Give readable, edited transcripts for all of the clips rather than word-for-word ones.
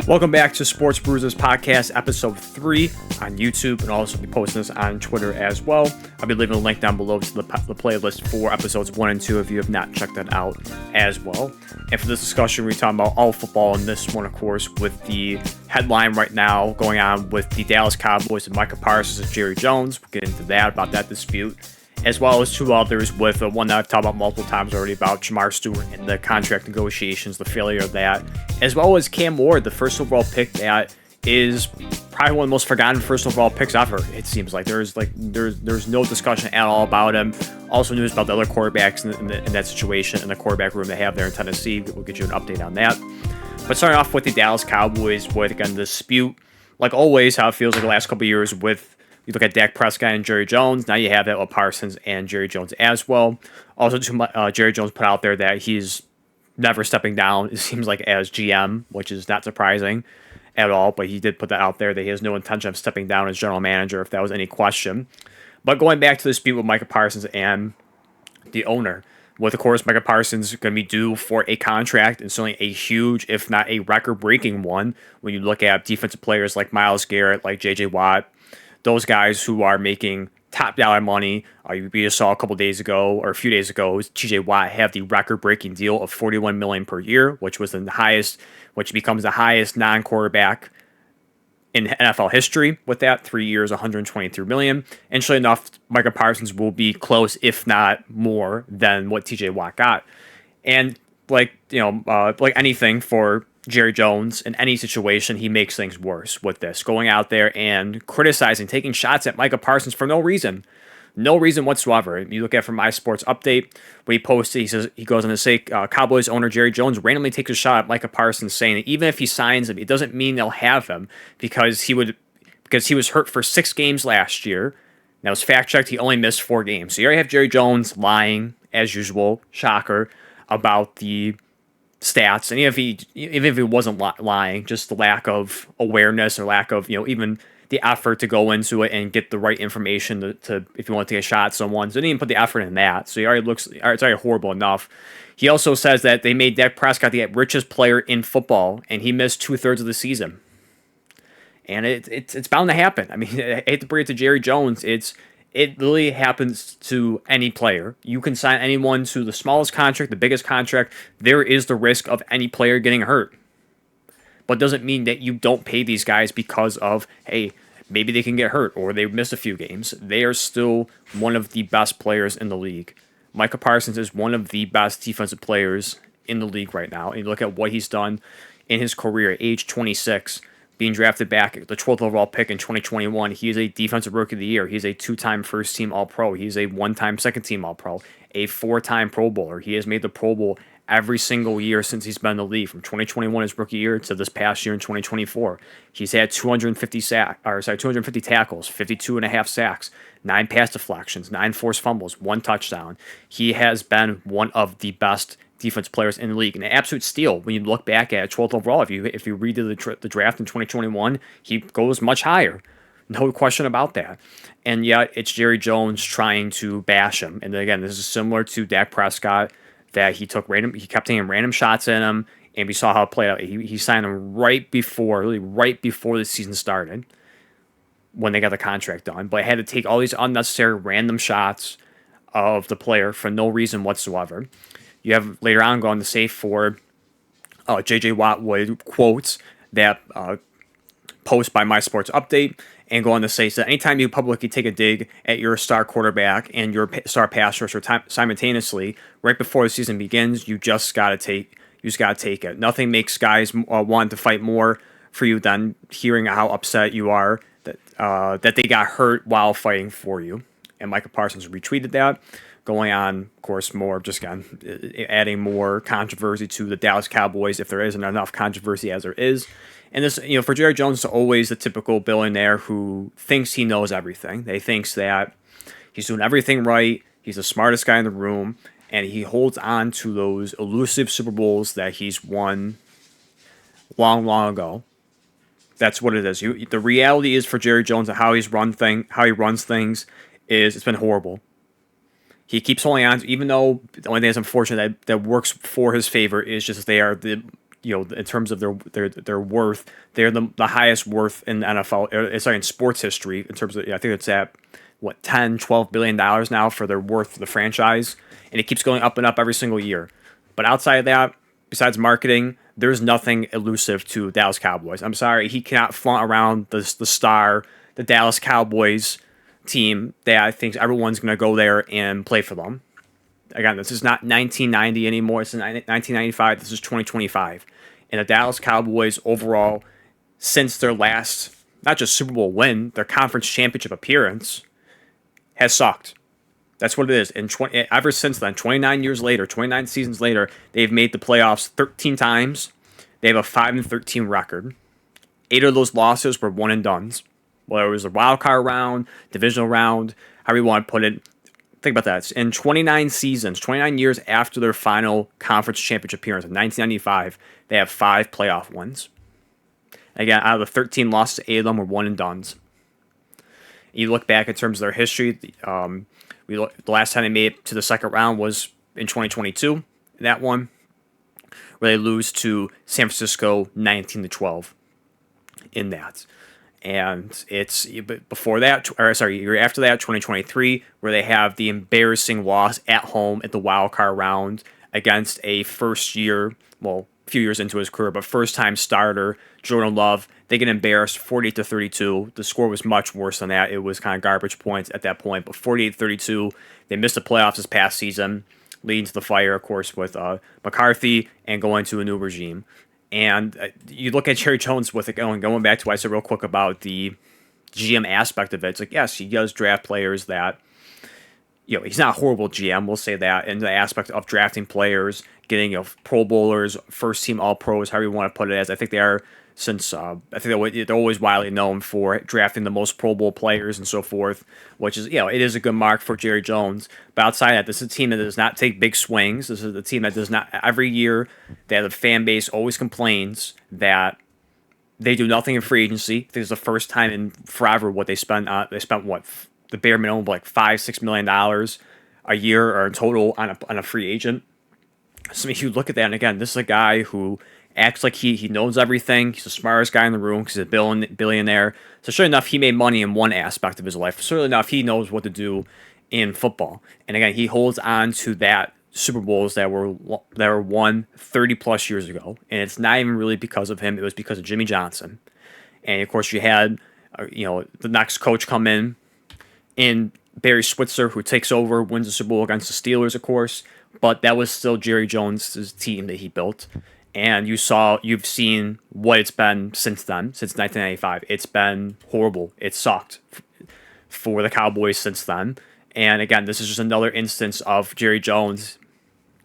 Welcome back to SportsBruiserz podcast, episode 3 on YouTube, and also be posting this on Twitter as well. I'll be leaving a link down below to the playlist for episodes 1 and 2 if you have not checked that out as well. And for this discussion, we're talking about all football in this one, of course, with the headline right now going on with the Dallas Cowboys and Micah Parsons and Jerry Jones. We'll get into that, about that dispute, as well as two others with one that I've talked about multiple times already about Shemar Stewert and the contract negotiations, the failure of that, as well as Cam Ward, the first overall pick that is probably one of the most forgotten first overall picks ever. It seems like there's no discussion at all about him. Also news about the other quarterbacks in that situation in the quarterback room they have there in Tennessee. We'll get you an update on that. But starting off with the Dallas Cowboys with, again, the dispute, like always, how it feels like the last couple of years with, you look at Dak Prescott and Jerry Jones. Now you have that with Parsons and Jerry Jones as well. Also, Jerry Jones put out there that he's never stepping down, it seems like, as GM, which is not surprising at all. But he did put that out there that he has no intention of stepping down as general manager, if that was any question. But going back to the dispute with Micah Parsons and the owner, with, of course, Micah Parsons going to be due for a contract, and certainly a huge, if not a record-breaking one, when you look at defensive players like Myles Garrett, like J.J. Watt, those guys who are making top dollar money. You just saw a couple days ago, or a few days ago, T.J. Watt have the record-breaking deal of $41 million per year, which was the highest, which becomes the highest non-quarterback in NFL history. With that, 3 years, $123 million. And sure enough, Micah Parsons will be close, if not more, than what T.J. Watt got. And like anything for Jerry Jones, in any situation, he makes things worse with this. Going out there and criticizing, taking shots at Micah Parsons for no reason. No reason whatsoever. You look at from My Sports Update, when he posted, he goes on to say, Cowboys owner Jerry Jones randomly takes a shot at Micah Parsons, saying that even if he signs him, it doesn't mean they'll have him because he was hurt for 6 games last year. That was fact-checked. He only missed 4 games. So you already have Jerry Jones lying, as usual, shocker, about the stats, and even if he wasn't lying, just the lack of awareness or lack of even the effort to go into it and get the right information to if you want to take a shot at someone. So they didn't even put the effort in that. So it's already horrible enough. He also says that they made Dak Prescott the richest player in football, and he missed 2/3 of the season. And it's bound to happen. I mean, I hate to bring it to Jerry Jones. It really happens to any player. You can sign anyone to the smallest contract, the biggest contract. There is the risk of any player getting hurt. But doesn't mean that you don't pay these guys because of, hey, maybe they can get hurt or they missed a few games. They are still one of the best players in the league. Micah Parsons is one of the best defensive players in the league right now. And you look at what he's done in his career at age 26, being drafted back at the 12th overall pick in 2021. He is a Defensive Rookie of the Year. He's a 2-time first-team All-Pro. He's a 1-time second-team All-Pro, a 4-time Pro Bowler. He has made the Pro Bowl every single year since he's been in the league, from 2021 his rookie year to this past year in 2024. He's had 250 tackles, 52.5 sacks, 9 pass deflections, 9 forced fumbles, 1 touchdown. He has been one of the best defense players in the league, an absolute steal. When you look back at 12th overall, if you read the draft in 2021, he goes much higher, no question about that. And yet it's Jerry Jones trying to bash him. And again, this is similar to Dak Prescott, that he kept taking random shots at him, and we saw how it played out. He signed him right before the season started, when they got the contract done, but had to take all these unnecessary random shots of the player for no reason whatsoever. You have later on going to say for J.J. Watt would quote that post by My Sports Update and go on to say, so anytime you publicly take a dig at your star quarterback and your star pass rusher simultaneously right before the season begins, you just gotta take it. Nothing makes guys want to fight more for you than hearing how upset you are that they got hurt while fighting for you. And Micah Parsons retweeted that, going on, of course, more just adding more controversy to the Dallas Cowboys if there isn't enough controversy as there is. And this, for Jerry Jones, is always the typical billionaire who thinks he knows everything. They thinks that he's doing everything right. He's the smartest guy in the room, and he holds on to those elusive Super Bowls that he's won long, long ago. That's what it is. The reality is for Jerry Jones and how he runs things is it's been horrible. He keeps holding on, even though the only thing that's unfortunate that works for his favor is just they are the in terms of their worth, they're the highest worth in NFL, in sports history in terms of, I think it's at what, 10, 12 billion dollars now for their worth for the franchise, and it keeps going up and up every single year. But outside of that, besides marketing, there's nothing elusive to Dallas Cowboys. I'm sorry, he cannot flaunt around the Dallas Cowboys team that I think everyone's going to go there and play for them. Again, this is not 1990 anymore. It's 1995. This is 2025. And the Dallas Cowboys overall, since their last, not just Super Bowl win, their conference championship appearance, has sucked. That's what it is. And ever since then, 29 seasons later, they've made the playoffs 13 times. They have a 5-13 record. 8 of those losses were one and dones. Whether it was a wild card round, divisional round, however you want to put it. Think about that. In 29 seasons, 29 years after their final conference championship appearance in 1995, they have 5 playoff wins. Again, out of the 13 losses, 8 of them were one and dones. You look back in terms of their history, the last time they made it to the second round was in 2022. That one, where they lose to San Francisco 19-12 in that. And it's before that, year after that, 2023, where they have the embarrassing loss at home at the wild card round against a a few years into his career, but first-time starter, Jordan Love. They get embarrassed 48-32. The score was much worse than that. It was kind of garbage points at that point, but 48-32. They missed the playoffs this past season, leading to the fire, of course, with McCarthy and going to a new regime. And you look at Jerry Jones with it going back to what I said real quick about the GM aspect of it. It's like, yes, he does draft players that, he's not a horrible GM, we'll say that, in the aspect of drafting players, getting Pro Bowlers, first team All Pros, however you want to put it as. I think they are, they're always widely known for drafting the most Pro Bowl players and so forth, which is, it is a good mark for Jerry Jones. But outside of that, this is a team that does not take big swings. This is a team that does not, every year that the fan base always complains that they do nothing in free agency. This is the first time in forever what they spent the bare minimum of like $5-6 million a year or in total on a free agent. So if you look at that, and again, this is a guy who acts like he knows everything. He's the smartest guy in the room because he's a billionaire. So sure enough, he made money in one aspect of his life. Sure enough, he knows what to do in football. And again, he holds on to that Super Bowls that were won 30 plus years ago. And it's not even really because of him. It was because of Jimmy Johnson. And of course, you had the next coach come in Barry Switzer, who takes over, wins the Super Bowl against the Steelers, of course. But that was still Jerry Jones' team that he built. And you've seen what it's been since then, since 1995. It's been horrible. It sucked for the Cowboys since then. And again, this is just another instance of Jerry Jones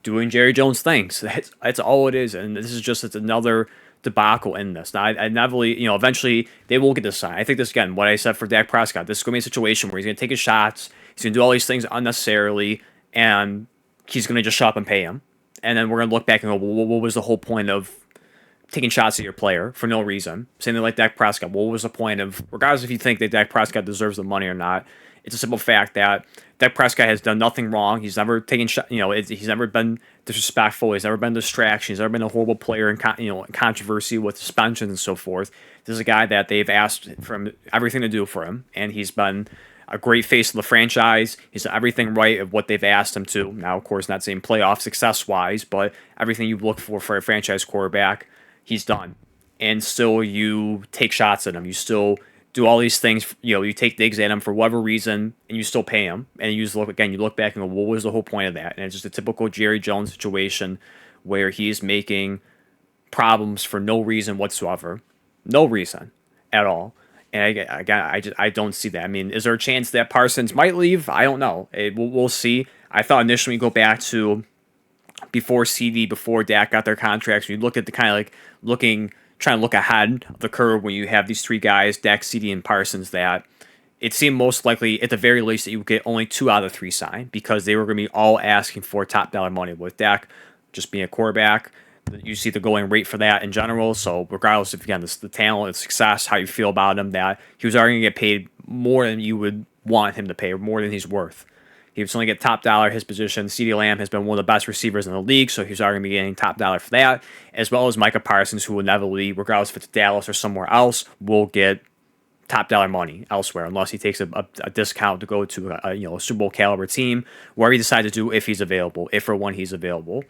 doing Jerry Jones things. That's all it is. And this is just another debacle in this. Now, I never, eventually they will get this sign. I think this, again, what I said for Dak Prescott, this is going to be a situation where he's going to take his shots, he's going to do all these things unnecessarily, and he's going to just show up and pay him. And then we're going to look back and go, well, what was the whole point of taking shots at your player for no reason? Same thing like Dak Prescott. What was the point of, regardless if you think that Dak Prescott deserves the money or not, it's a simple fact that Dak Prescott has done nothing wrong. He's never taken he's never been disrespectful. He's never been a distraction. He's never been a horrible player in controversy with suspensions and so forth. This is a guy that they've asked from everything to do for him, and he's been a great face of the franchise. He's done everything right of what they've asked him to. Now, of course, not saying playoff success-wise, but everything you look for a franchise quarterback, he's done. And still, you take shots at him. You still do all these things. You take digs at him for whatever reason, and you still pay him. And you look back and go, what was the whole point of that? And it's just a typical Jerry Jones situation where he's making problems for no reason whatsoever. No reason at all. And I don't see that. I mean, is there a chance that Parsons might leave? I don't know. We'll see. I thought initially we go back to before Dak got their contracts. We look at the kind of like trying to look ahead of the curve when you have these three guys, Dak, CD, and Parsons, that it seemed most likely at the very least that you would get only 2 out of the 3 signed because they were going to be all asking for top dollar money. With Dak just being a quarterback, you see the going rate for that in general. So regardless if, again, the talent, the success, how you feel about him, that he was already going to get paid more than you would want him to pay, or more than he's worth. He was only get top dollar at his position. CeeDee Lamb has been one of the best receivers in the league, so he's already going to be getting top dollar for that, as well as Micah Parsons, who will inevitably, regardless if it's Dallas or somewhere else, will get top dollar money elsewhere, unless he takes a discount to go to a Super Bowl caliber team, where he decides to do if he's available, if or when he's available.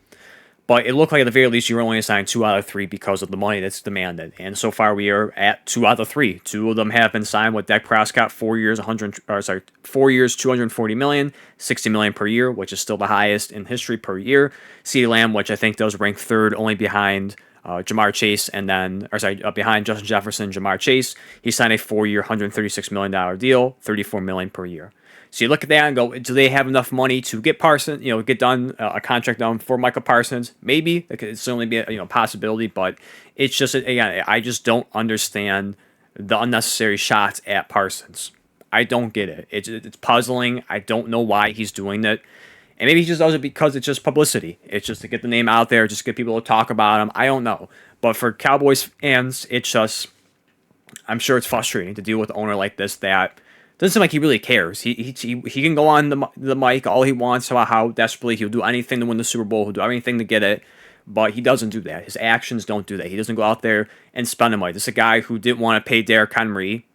But it looked like at the very least you were only assigned 2 out of 3 because of the money that's demanded. And so far we are at 2 out of 3. 2 of them have been signed with Dak Prescott, 4 years, 240 million, 60 million per year, which is still the highest in history per year. CeeDee Lamb, which I think does rank third, only behind Jamar Chase, and then, behind Justin Jefferson, Jamar Chase. He signed a 4-year, $136 million deal, $34 million per year. So you look at that and go, do they have enough money to get Parsons, get done, a contract done for Michael Parsons? Maybe. It could certainly be a possibility, but it's just, again, I just don't understand the unnecessary shots at Parsons. I don't get it. It's puzzling. I don't know why he's doing that. And maybe he just does it because it's just publicity. It's just to get the name out there, just get people to talk about him. I don't know. But for Cowboys fans, it's just, I'm sure it's frustrating to deal with an owner like this that doesn't seem like he really cares. He can go on the mic all he wants about how desperately he'll do anything to win the Super Bowl. He'll do anything to get it, but he doesn't do that. His actions don't do that. He doesn't go out there and spend the money. This is a guy who didn't want to pay Derrick Henry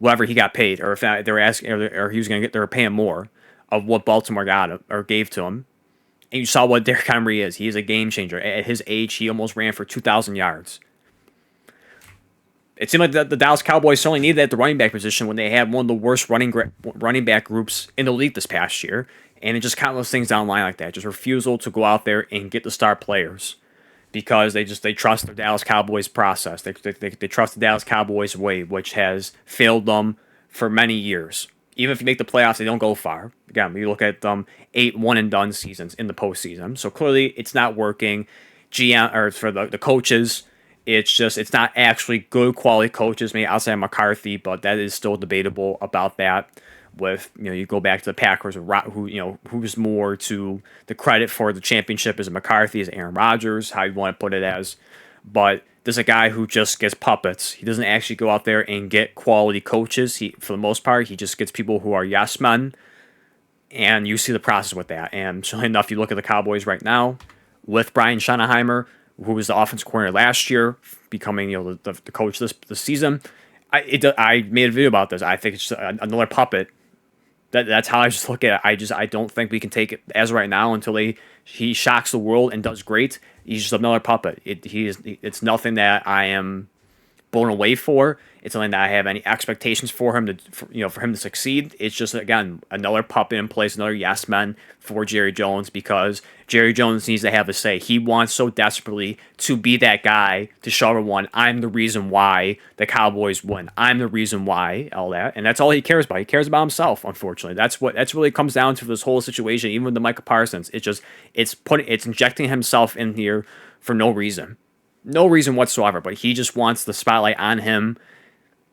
whatever he got paid, or if they were asking, or he was going to get, they were paying more of what Baltimore got him, or gave to him. And you saw what Derrick Henry is. He is a game changer. At his age, he almost ran for 2,000 yards. It seemed like the Dallas Cowboys certainly needed that at the running back position when they had one of the worst running back groups in the league this past year. And it just countless things down the line like that. Just refusal to go out there and get the star players because they trust the Dallas Cowboys process. They trust the Dallas Cowboys way, which has failed them for many years. Even if you make the playoffs, they don't go far. Again, we look at 8 one-and-done seasons in the postseason. So clearly it's not working. GM, or for the coaches, it's not actually good quality coaches, maybe outside of McCarthy, but that is still debatable about that. With you go back to the Packers, who's more to the credit for the championship, is McCarthy, is Aaron Rodgers, how you want to put it as. But there's a guy who just gets puppets. He doesn't actually go out there and get quality coaches. For the most part, he just gets people who are yes men, and you see the process with that. And sure enough, you look at the Cowboys right now with Brian Schottenheimer, who was the offensive coordinator last year, becoming the coach this season. I made a video about this. I think it's just another puppet. That's how I just look at it. I don't think we can take it as right now until he shocks the world and does great. He's just another puppet. It's nothing that I am blown away for. It's something that I have any expectations for him for him to succeed. It's just, again, another puppet in place, another yes man for Jerry Jones, because Jerry Jones needs to have a say. He wants so desperately to be that guy to show everyone, I'm the reason why the Cowboys win. I'm the reason why, all that. And that's all he cares about. He cares about himself, unfortunately. That's really comes down to this whole situation, even with the Micah Parsons. It's injecting himself in here for no reason. No reason whatsoever, but he just wants the spotlight on him.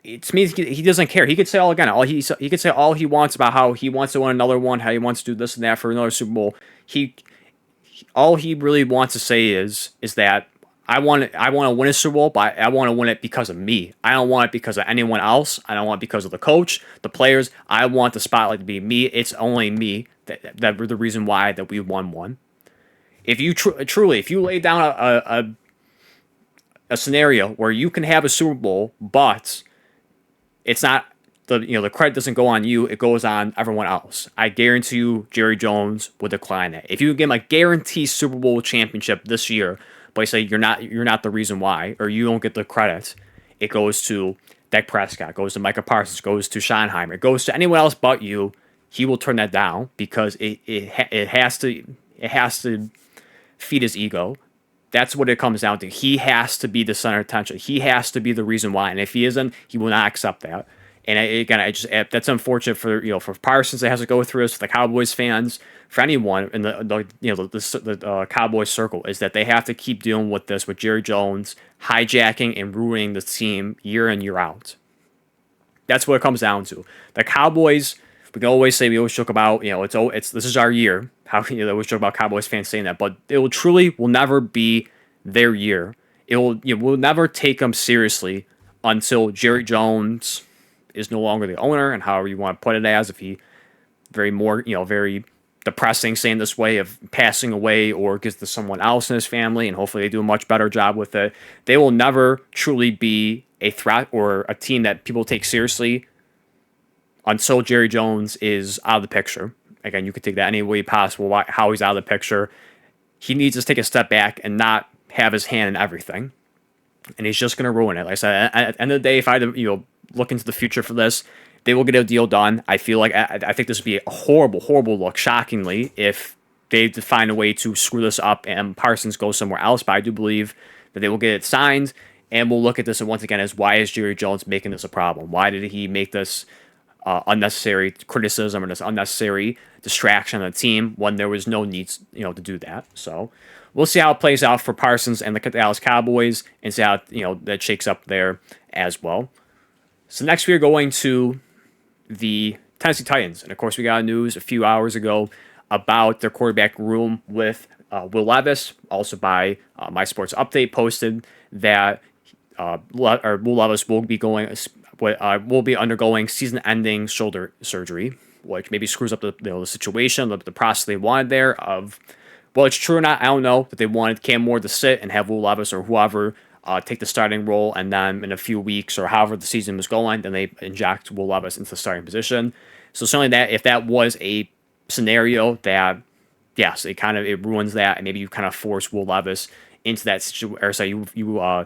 It means he doesn't care. He could say he could say all he wants about how he wants to win another one, how he wants to do this and that for another Super Bowl. All he really wants to say is that I want to win a Super Bowl, but I want to win it because of me. I don't want it because of anyone else. I don't want it because of the coach, the players. I want the spotlight to be me. It's only me that the reason why that we won one. If you truly lay down a scenario where you can have a Super Bowl, but it's not the credit doesn't go on you, it goes on everyone else. I guarantee you Jerry Jones would decline that. If you give him a guaranteed Super Bowl championship this year, but you say you're not the reason why, or you don't get the credit, it goes to Dak Prescott, goes to Micah Parsons, goes to Schottenheimer, it goes to anyone else but you. He will turn that down because it has to feed his ego. That's what it comes down to. He has to be the center of attention. He has to be the reason why. And if he isn't, he will not accept that. And again, that's unfortunate for Parsons that has to go through this, for the Cowboys fans, for anyone in the Cowboys circle, is that they have to keep dealing with this, with Jerry Jones hijacking and ruining the team year in, year out. That's what it comes down to. The Cowboys, we always joke about, this is our year. How we always joke about Cowboys fans saying that, but it will never be their year. We'll never take them seriously until Jerry Jones is no longer the owner, and however you want to put it as, if he very depressing saying this way, of passing away or gets to someone else in his family, and hopefully they do a much better job with it. They will never truly be a threat or a team that people take seriously until Jerry Jones is out of the picture. Again, you could take that any way possible, how he's out of the picture. He needs to take a step back and not have his hand in everything. And he's just going to ruin it. Like I said, at the end of the day, if I had to look into the future for this, they will get a deal done. I feel like I think this would be a horrible, horrible look, shockingly, if they find a way to screw this up and Parsons goes somewhere else. But I do believe that they will get it signed, and we'll look at this and once again as, why is Jerry Jones making this a problem? Why did he make this unnecessary criticism or this unnecessary distraction on the team when there was no need, to do that? So we'll see how it plays out for Parsons and the Dallas Cowboys, and see how that shakes up there as well. So next we are going to the Tennessee Titans, and of course we got news a few hours ago about their quarterback room with Will Levis. Also by My Sports Update posted that Will Levis will be undergoing season-ending shoulder surgery, which maybe screws up the situation, the process they wanted there. Well, it's true or not, I don't know, that they wanted Cam Ward to sit and have Will Levis or whoever take the starting role, and then in a few weeks or however the season was going, then they inject Will Levis into the starting position. So certainly that, if that was a scenario, that yes, it ruins that, and maybe you kind of force Will Levis into that situation, or so you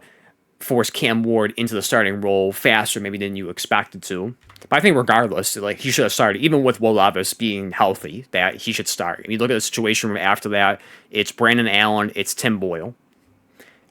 force Cam Ward into the starting role faster maybe than you expected to. But I think regardless, like, he should have started, even with Will Levis being healthy, that he should start. I mean, look at the situation after that. It's Brandon Allen, it's Tim Boyle.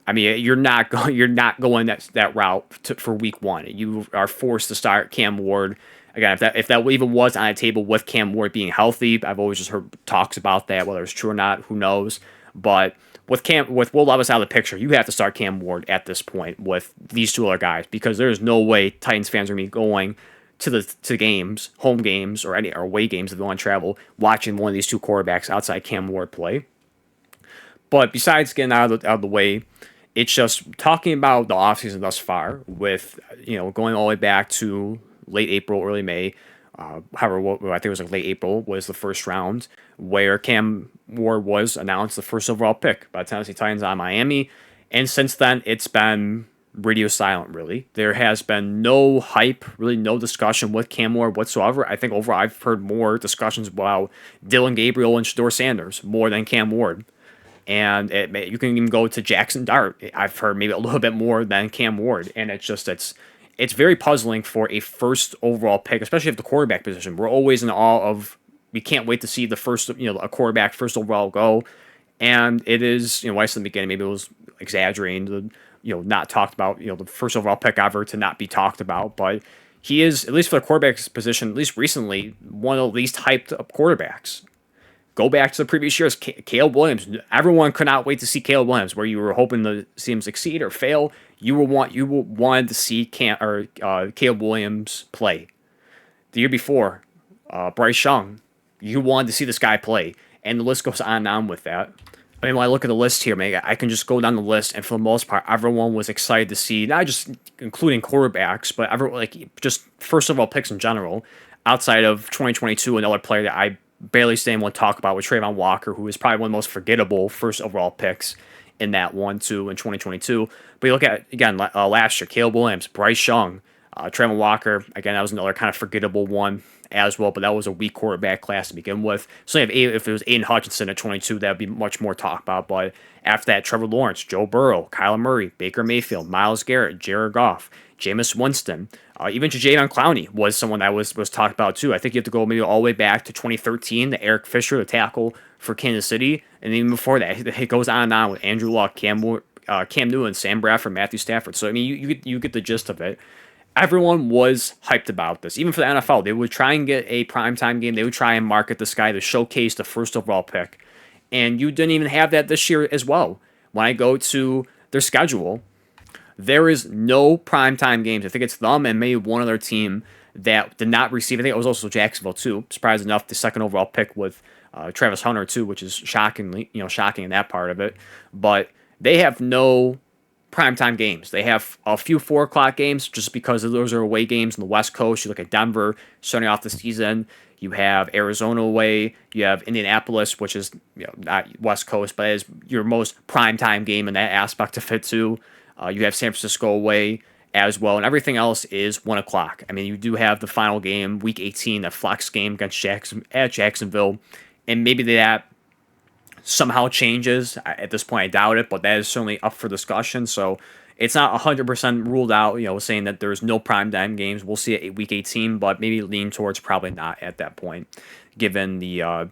I mean, you're not going that route for week one. You are forced to start Cam Ward. Again, if that even was on a table with Cam Ward being healthy, I've always just heard talks about that, whether it's true or not, who knows. But with Will Levis out of the picture, you have to start Cam Ward at this point with these two other guys, because there's no way Titans fans are going to be going to games, home games, or away games if they want to travel, watching one of these two quarterbacks outside Cam Ward play. But besides getting out of the way, it's just talking about the offseason thus far, with going all the way back to late April, early May. I think it was like late April was the first round where Cam Ward was announced the first overall pick by the Tennessee Titans on Miami. And since then, it's been radio silent, really. There has been no hype, really no discussion with Cam Ward whatsoever. I think overall I've heard more discussions about Dylan Gabriel and Shedeur Sanders more than Cam Ward. And you can even go to Jackson Dart. I've heard maybe a little bit more than Cam Ward. And it's very puzzling for a first overall pick, especially at the quarterback position. We're always in awe of, we can't wait to see the first, a quarterback first overall go. And it is, like I said in the beginning, maybe it was exaggerating to, not talked about, the first overall pick ever to not be talked about. But he is, at least for the quarterback's position, at least recently, one of the least hyped up quarterbacks. Go back to the previous years, Caleb Williams. Everyone could not wait to see Caleb Williams, where you were hoping to see him succeed or fail. You wanted to see Caleb Williams play. The year before, Bryce Young, you wanted to see this guy play, and the list goes on and on with that. I mean, when I look at the list here, man, I can just go down the list, and for the most part, everyone was excited to see, not just including quarterbacks, but everyone, just first of all picks in general. Outside of 2022, another player that I barely staying want to talk about with Trayvon Walker, who is probably one of the most forgettable first overall picks in that 1-2 in 2022. But you look at, again, last year, Caleb Williams, Bryce Young, Trayvon Walker, again, that was another kind of forgettable one as well, but that was a weak quarterback class to begin with. So if it was Aiden Hutchinson at 22, that would be much more talked about. But after that, Trevor Lawrence, Joe Burrow, Kyler Murray, Baker Mayfield, Myles Garrett, Jared Goff, Jameis Winston, even Jadeveon Clowney was someone that was talked about too. I think you have to go maybe all the way back to 2013, the Eric Fisher, the tackle for Kansas City, and even before that, it goes on and on with Andrew Luck, Cam Newton, Sam Bradford, Matthew Stafford. So I mean, you get the gist of it. Everyone was hyped about this, even for the NFL. They would try and get a primetime game. They would try and market this guy to showcase the first overall pick, and you didn't even have that this year as well. When I go to their schedule, there is no primetime games. I think it's them and maybe one other team that did not receive. I think it was also Jacksonville too. Surprised enough, the second overall pick with Travis Hunter too, which is shocking in that part of it. But they have no primetime games. They have a few 4 o'clock games just because those are away games on the West Coast. You look at Denver starting off the season. You have Arizona away. You have Indianapolis, which is not West Coast, but is your most primetime game in that aspect of it too. You have San Francisco away as well, and everything else is 1 o'clock. I mean, you do have the final game, Week 18, that flex game against Jacksonville, and maybe that somehow changes. At this point, I doubt it, but that is certainly up for discussion. So it's not 100% ruled out, saying that there's no primetime games. We'll see at Week 18, but maybe lean towards probably not at that point, given the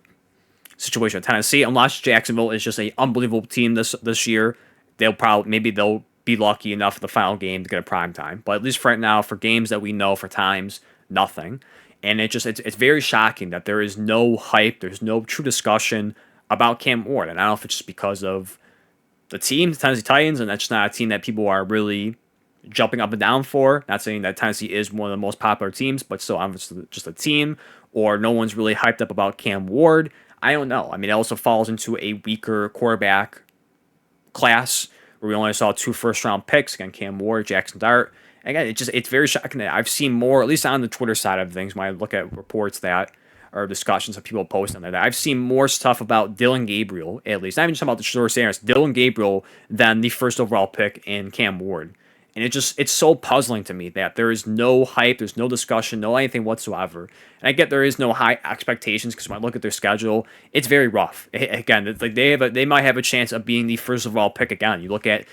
situation of Tennessee. Unless Jacksonville is just an unbelievable team this year, they'll be lucky enough for the final game to get a primetime. But at least for right now, for games that we know, for times, nothing. And it's very shocking that there is no hype, there's no true discussion about Cam Ward. And I don't know if it's just because of the team, the Tennessee Titans, and that's just not a team that people are really jumping up and down for. Not saying that Tennessee is one of the most popular teams, but still, I'm just a team, or no one's really hyped up about Cam Ward. I don't know. I mean, it also falls into a weaker quarterback class where we only saw 2 first-round picks, again, Cam Ward, Jackson Dart. Again, it's very shocking that I've seen more, at least on the Twitter side of things, when I look at reports that or discussions of people posting on there, I've seen more stuff about Dylan Gabriel, at least, not even just about the Shore Sanders, Dylan Gabriel, than the first overall pick in Cam Ward. And it's so puzzling to me that there is no hype, there's no discussion, no anything whatsoever. And I get there is no high expectations because when I look at their schedule, it's very rough. Again, it's like they might have a chance of being the first overall pick again. You look at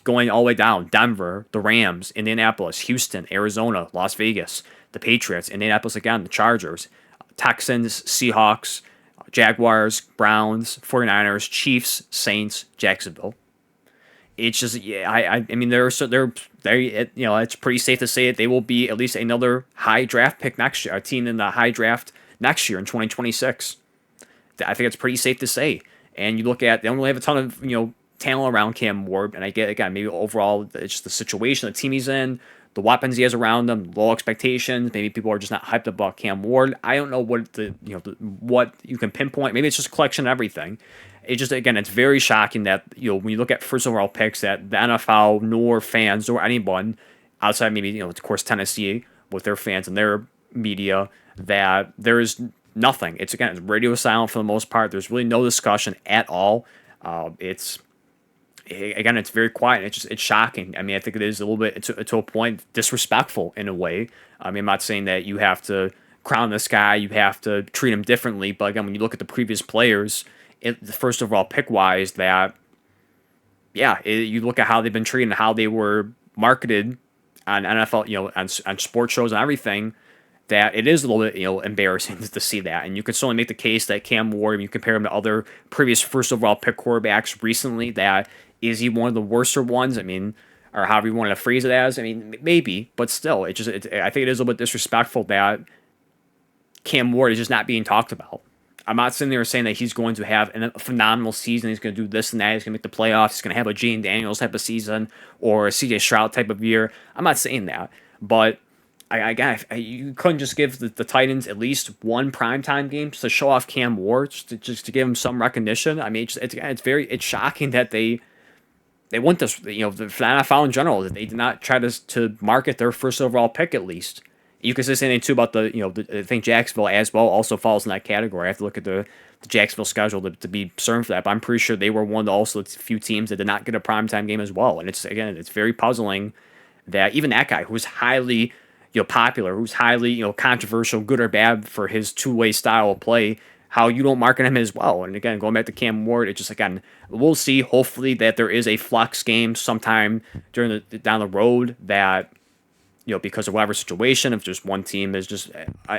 going all the way down: Denver, the Rams, Indianapolis, Houston, Arizona, Las Vegas, the Patriots, Indianapolis again, the Chargers, Texans, Seahawks, Jaguars, Browns, 49ers, Chiefs, Saints, Jacksonville. It's just, I mean, it's pretty safe to say that they will be at least another high draft pick next year, a team in the high draft next year in 2026. I think it's pretty safe to say. And you look at, they don't really have a ton of, talent around Cam Ward, and I get, again, maybe overall it's just the situation, the team he's in, the weapons he has around him, low expectations. Maybe people are just not hyped about Cam Ward. I don't know what what you can pinpoint. Maybe it's just a collection of everything. It just, again, it's very shocking that when you look at first overall picks, that the NFL nor fans or anyone outside maybe of course Tennessee with their fans and their media, that there is nothing. It's radio silent for the most part. There's really no discussion at all. It's very quiet. It's shocking. I mean, I think it is a little bit to a point disrespectful in a way. I mean, I'm not saying that you have to crown this guy, you have to treat him differently, but again, when you look at the previous players, the first overall pick wise, that you look at how they've been treated and how they were marketed on NFL, on sports shows and everything, that it is a little bit embarrassing to see that. And you can certainly make the case that Cam Ward, when you compare him to other previous first overall pick quarterbacks recently, that is he one of the worser ones? I mean, or however you want to phrase it as. I mean, maybe, but still, I think it is a little bit disrespectful that Cam Ward is just not being talked about. I'm not sitting there saying that he's going to have a phenomenal season. He's going to do this and that. He's going to make the playoffs. He's going to have a Jane Daniels type of season or a CJ Stroud type of year. I'm not saying that, but you couldn't just give the Titans at least one primetime game to show off Cam Ward, just to give him some recognition. I mean, it's shocking that they want this, for the NFL in general, that they did not try to market their first overall pick at least. You can say anything too about I think Jacksonville as well also falls in that category. I have to look at the Jacksonville schedule to be certain for that, but I'm pretty sure they were one of the few teams that did not get a primetime game as well. And it's very puzzling that even that guy, who's highly popular, who's highly controversial, good or bad for his two-way style of play, how you don't market him as well. And again, going back to Cam Ward, it's just, again, we'll see hopefully that there is a flex game sometime down the road that, because of whatever situation, if just one team is just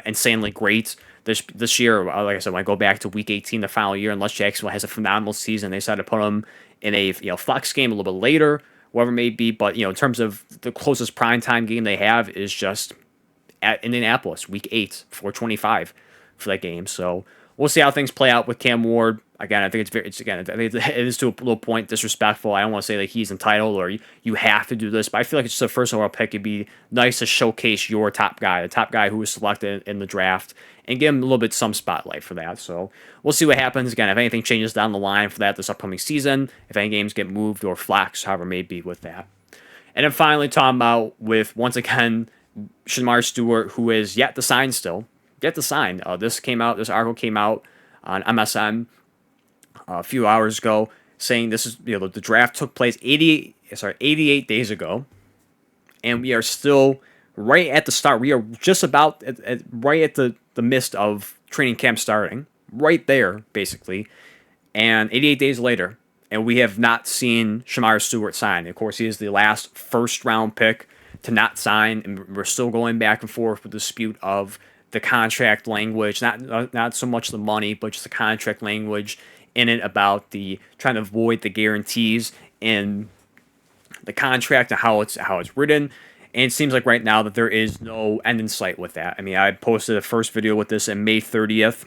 insanely great this year, like I said, when I go back to Week 18, the final year, unless Jacksonville has a phenomenal season, they decide to put them in a flex game a little bit later, whatever it may be. But in terms of the closest primetime game they have is just at Indianapolis, Week 8, 4:25 for that game. So we'll see how things play out with Cam Ward. Again, I think I think it is to a little point disrespectful. I don't want to say that he's entitled or you have to do this, but I feel like it's just a first overall pick. It'd be nice to showcase your top guy, the top guy who was selected in the draft, and give him a little bit some spotlight for that. So we'll see what happens. Again, if anything changes down the line for that this upcoming season, if any games get moved or flexed, however it may be with that. And then finally, talking about with once again Shemar Stewert, who is yet to sign still, yet to sign. This article came out on MSN a few hours ago, saying this is the draft took place 88 days ago, and we are still right at the start. We are just about right at the midst of training camp starting, right there basically, and 88 days later, and we have not seen Shemar Stewert sign. Of course, he is the last first round pick to not sign, and we're still going back and forth with the dispute of the contract language, not so much the money, but just the contract language in it about the trying to avoid the guarantees in the contract and how it's written. And it seems like right now that there is no end in sight with that. I mean, I posted a first video with this on May 30th,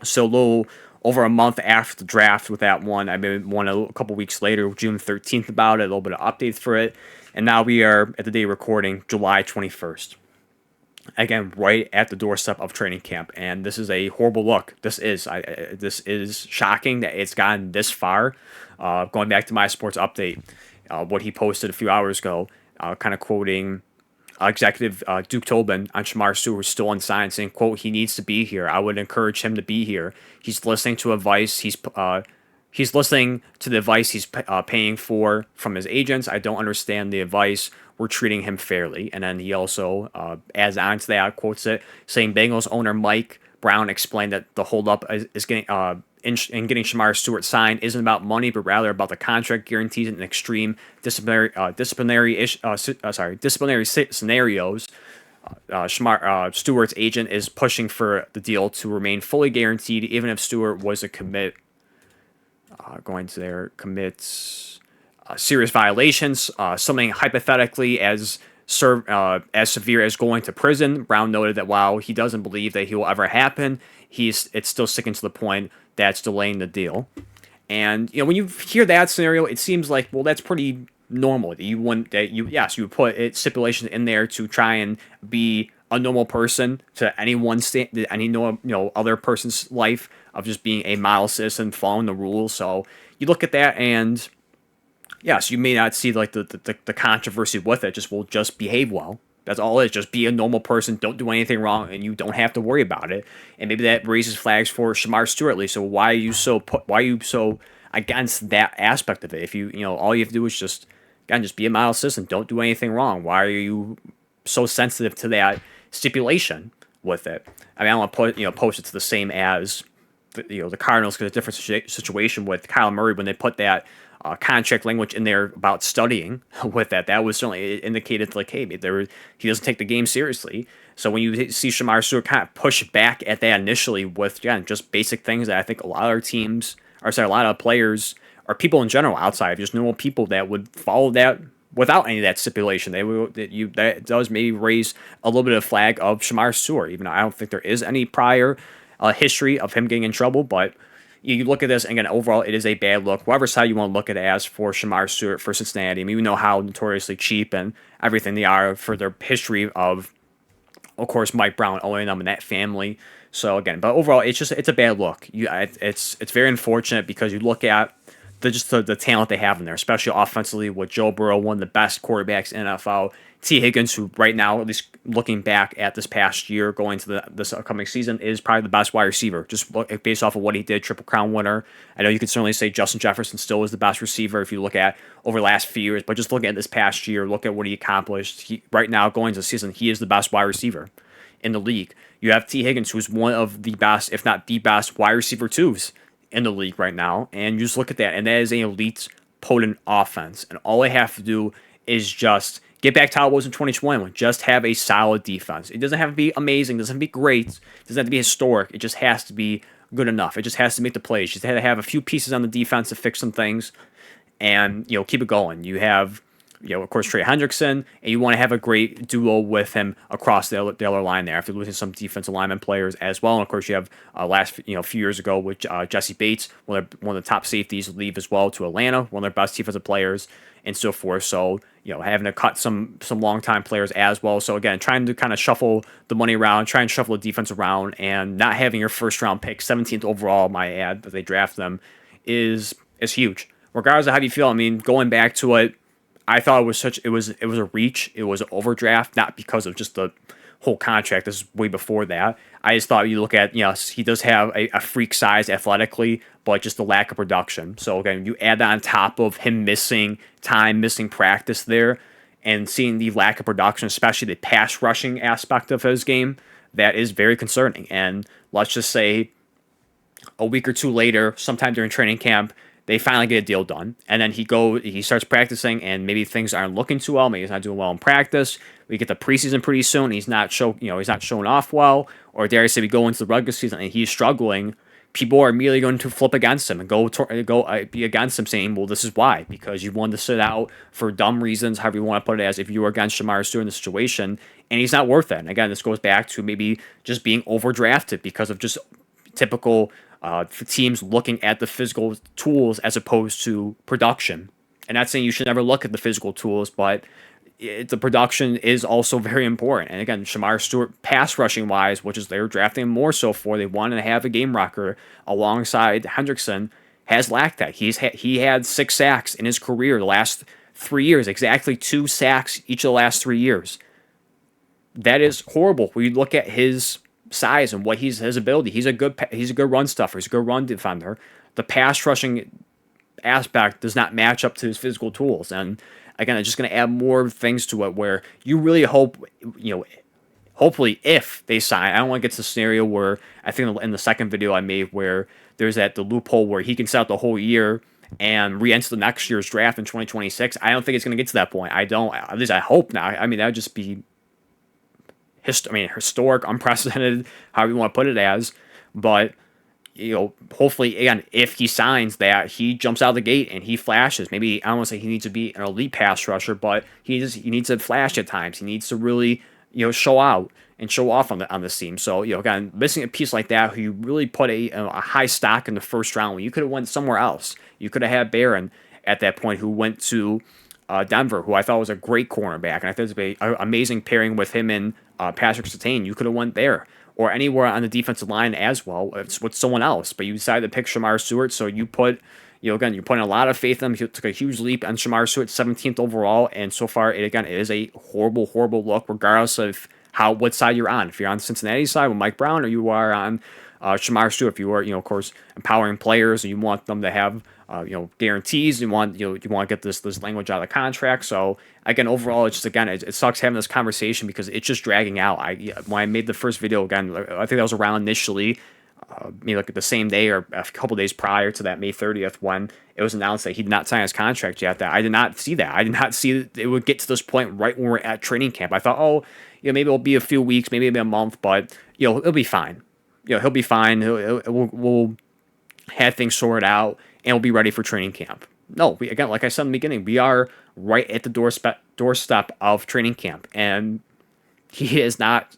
so a little over a month after the draft with that one. I made one a couple weeks later, June 13th, about it, a little bit of updates for it. And now we are at the day recording, July 21st. Again, right at the doorstep of training camp, and this is a horrible look. This is shocking that it's gotten this far. Going back to my sports update, what he posted a few hours ago, kind of quoting executive Duke Tobin on Shemar Stewert, who's still unsigned, saying, "quote He needs to be here. I would encourage him to be here. He's listening to advice. He's listening to the advice he's paying for from his agents. I don't understand the advice. We're treating him fairly." And then he also adds on to that, quotes it, saying Bengals owner Mike Brown explained that the holdup is getting in getting Shemar Stewert signed isn't about money, but rather about the contract guarantees and extreme disciplinary scenarios. Shemar Stewart's agent is pushing for the deal to remain fully guaranteed, even if Stewart was to commit serious violations, something hypothetically as severe as going to prison. Brown noted that while he doesn't believe that he will ever happen, it's still sticking to the point that's delaying the deal. And when you hear that scenario, it seems like, well, that's pretty normal. You would put stipulations in there to try and be a normal person to any other person's life of just being a model citizen, following the rules. So you look at that, and yes, you may not see like the controversy with it. Just behave well. That's all it is. Just be a normal person. Don't do anything wrong, and you don't have to worry about it. And maybe that raises flags for Shemar Stewart, at least. So why are you so against that aspect of it? If all you have to do is just be a model citizen. Don't do anything wrong. Why are you so sensitive to that stipulation with it? I mean, I don't want to post it to the same as the Cardinals, because a different situation with Kyler Murray when they put that contract language in there about studying with that. That was certainly indicated like, hey, he doesn't take the game seriously. So when you see Shemar Stewart kind of push back at that initially with just basic things that I think a lot of players or people in general outside, just normal people that would follow that without any of that stipulation, that does maybe raise a little bit of flag of Shemar Stewart. Even though I don't think there is any prior history of him getting in trouble, but you look at this, and again, overall, it is a bad look. Whatever side you want to look at it as for Shemar Stewart for Cincinnati. I mean, we know how notoriously cheap and everything they are for their history of course, Mike Brown owning them and that family. So again, but overall, it's a bad look. It's very unfortunate because you look at the talent they have in there, especially offensively with Joe Burrow, one of the best quarterbacks in NFL. T. Higgins, who right now, at least looking back at this past year, going to this upcoming season, is probably the best wide receiver, just based off of what he did, Triple Crown winner. I know you could certainly say Justin Jefferson still is the best receiver if you look at over the last few years, but just look at this past year, look at what he accomplished. Right now, going into the season, he is the best wide receiver in the league. You have T. Higgins, who's one of the best, if not the best, wide receiver twos in the league right now, and you just look at that, and that is an elite, potent offense, and all they have to do is just get back to how it was in 2021. Just have a solid defense. It doesn't have to be amazing. It doesn't have to be great. It doesn't have to be historic. It just has to be good enough. It just has to make the plays. You just have to have a few pieces on the defense to fix some things and keep it going. You have of course, Trey Hendrickson, and you want to have a great duo with him across the other line there. After losing some defensive lineman players as well, and of course, you have few years ago with Jesse Bates, one of the top safeties, leave as well to Atlanta, one of their best defensive players, and so forth. So having to cut some longtime players as well. So again, trying to kind of shuffle the money around, try and shuffle the defense around, and not having your first round pick, 17th overall, my ad, that they draft them, is huge. Regardless of how you feel, I mean, going back to it, I thought it was a reach. It was an overdraft, not because of just the whole contract. This is way before that. I just thought you look at, he does have a freak size athletically, but just the lack of production. So again, you add that on top of him missing time, missing practice there, and seeing the lack of production, especially the pass rushing aspect of his game, that is very concerning. And let's just say a week or two later, sometime during training camp, they finally get a deal done, and then he starts practicing, and maybe things aren't looking too well. Maybe he's not doing well in practice. We get the preseason pretty soon. He's not showing off well, or dare I say, we go into the regular season and he's struggling. People are immediately going to flip against him and go be against him, saying, "Well, this is why, because you wanted to sit out for dumb reasons, however you want to put it, as if you were against Shemar Stewert in the situation, and he's not worth it." And again, this goes back to maybe just being overdrafted because of just typical. For teams looking at the physical tools as opposed to production. And not saying you should never look at the physical tools, but the production is also very important. And again, Shemar Stewart, pass rushing wise, which is they were drafting him more so for, they wanted to have a game rocker alongside Hendrickson, has lacked that. He had 6 sacks in his career the last 3 years, exactly 2 sacks each of the last 3 years. That is horrible. When you look at his size and what his ability, he's a good run stuffer, he's a good run defender. The pass rushing aspect does not match up to his physical tools, and again, it's just going to add more things to it where you really hope, hopefully if they sign, I don't want to get to the scenario where I think in the second video I made where there's the loophole where he can set out the whole year and re-enter the next year's draft in 2026. I don't think it's going to get to that point. At least I hope not. I mean, that would just be historic, unprecedented, however you want to put it as. But, hopefully, again, if he signs that, he jumps out of the gate and he flashes. Maybe, I don't want to say he needs to be an elite pass rusher, but he needs to flash at times. He needs to really, show out and show off on the team. So, again, missing a piece like that, who you really put a high stock in the first round, when you could have went somewhere else. You could have had Barron at that point, who went to Denver, who I thought was a great cornerback, and I thought it was an amazing pairing with him and Patrick Surtain. You could have went there, or anywhere on the defensive line as well, with someone else. But you decided to pick Shemar Stewart, so you put, you're putting a lot of faith in him. He took a huge leap on Shemar Stewart, 17th overall, and so far, it is a horrible, horrible look, regardless of what side you're on. If you're on the Cincinnati side with Mike Brown, or you are on Shemar Stewart, if you are, of course, empowering players, and you want them to have guarantees. You want to get this language out of the contract. So again, overall, it's just, again, it sucks having this conversation because it's just dragging out. When I made the first video, again, I think that was around initially, maybe like the same day or a couple days prior to that May 30th when it was announced that he did not sign his contract yet. That I did not see that. I did not see that it would get to this point right when we're at training camp. I thought, maybe it'll be a few weeks, maybe it'll be a month, but it'll be fine. He'll be fine. We'll have things sorted out, and we'll be ready for training camp. No, again, like I said in the beginning, we are right at the doorstep of training camp, and he is not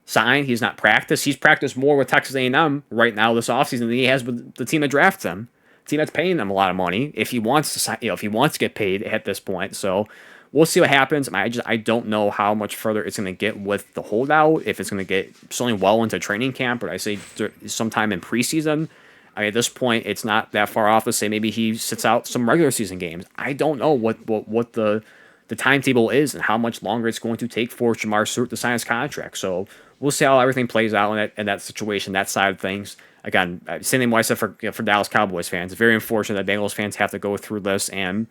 signed. He's not practiced. He's practiced more with Texas A&M right now this offseason than he has with the team that drafts him. The team that's paying him a lot of money if he wants to sign, if he wants to get paid at this point. So we'll see what happens. I don't know how much further it's going to get with the holdout. If it's going to get certainly well into training camp, or I say sometime in preseason. At this point, it's not that far off to say maybe he sits out some regular season games. I don't know what the timetable is and how much longer it's going to take for Shemar Stewart to sign his contract. So we'll see how everything plays out in that situation, that side of things. Again, same thing what I said for Dallas Cowboys fans. It's very unfortunate that Bengals fans have to go through this and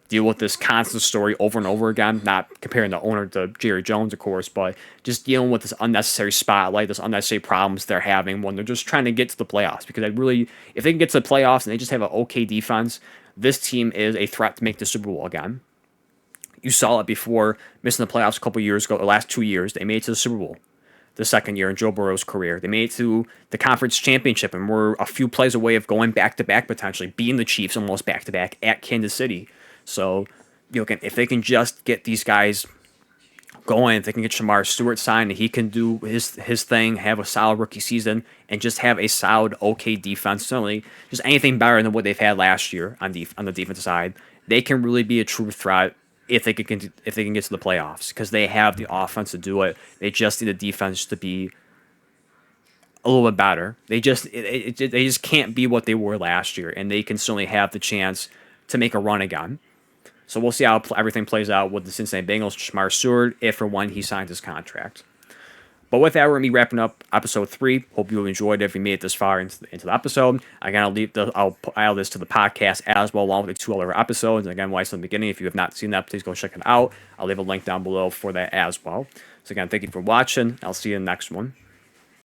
deal with this constant story over and over again, not comparing the owner to Jerry Jones, of course, but just dealing with this unnecessary spotlight, this unnecessary problems they're having when they're just trying to get to the playoffs. Because if they can get to the playoffs and they just have an okay defense, this team is a threat to make the Super Bowl again. You saw it before missing the playoffs a couple years ago, the last 2 years. They made it to the Super Bowl the second year in Joe Burrow's career. They made it to the conference championship and were a few plays away of going back-to-back, potentially beating the Chiefs almost back-to-back at Kansas City. So again, if they can just get these guys going, if they can get Shemar Stewert signed, and he can do his thing, have a solid rookie season, and just have a solid, okay defense, certainly just anything better than what they've had last year on the defensive side, they can really be a true threat if they can get to the playoffs, because they have the offense to do it. They just need the defense to be a little bit better. They just can't be what they were last year, and they can certainly have the chance to make a run again. So we'll see how everything plays out with the Cincinnati Bengals, Shemar Stewart, if or when he signs his contract. But with that, we're going to be wrapping up episode 3. Hope you enjoyed it if you made it this far into the episode. Again, I'll add this to the podcast as well, along with the 2 other episodes. And again, like I said in the beginning, if you have not seen that, please go check it out. I'll leave a link down below for that as well. So again, thank you for watching. I'll see you in the next one.